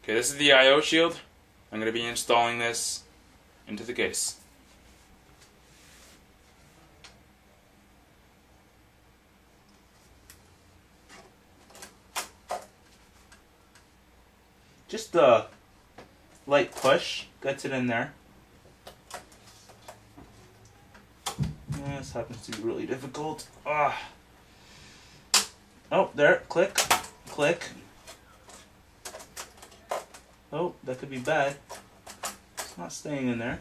Okay, this is the I/O shield. I'm going to be installing this into the case. Just a light push gets it in there. Yeah, this happens to be really difficult. Oh, there, click, click. Oh, that could be bad. It's not staying in there.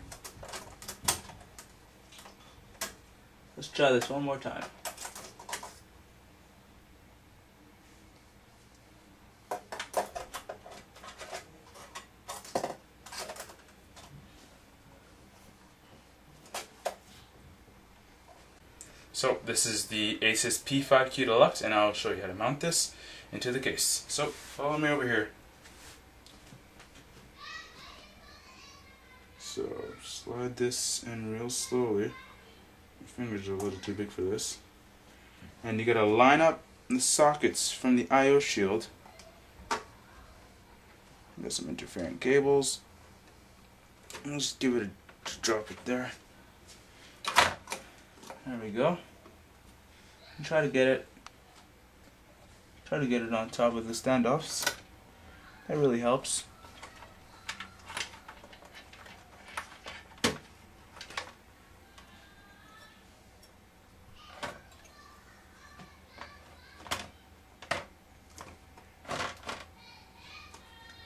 Let's try this one more time. So this is the Asus P5Q Deluxe, and I'll show you how to mount this into the case. So follow me over here. So slide this in real slowly. My fingers are a little too big for this. And you gotta line up the sockets from the I/O shield. Got some interfering cables. I'll just give it a drop it there. There we go. And try to get it on top of the standoffs. That really helps.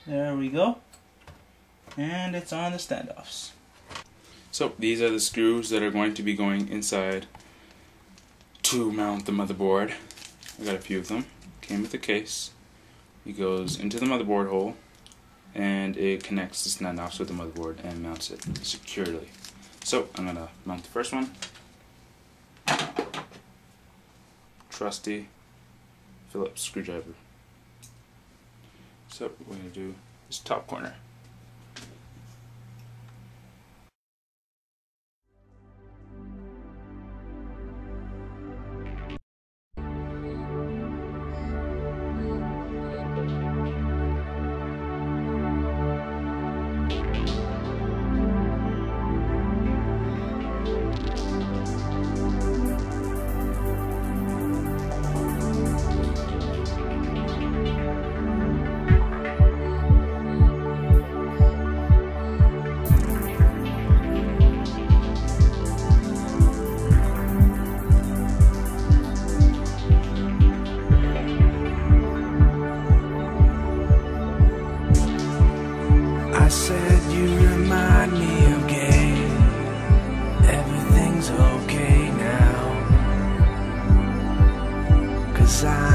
There we go. And it's on the standoffs. So these are the screws that are going to be going inside to mount the motherboard. I got a few of them. Came with the case. It goes into the motherboard hole and it connects the standoffs with the motherboard and mounts it securely. So I'm gonna mount the first one. Trusty Phillips screwdriver. So what we're gonna do is top corner. I said you remind me of gay. Everything's okay now, 'cause I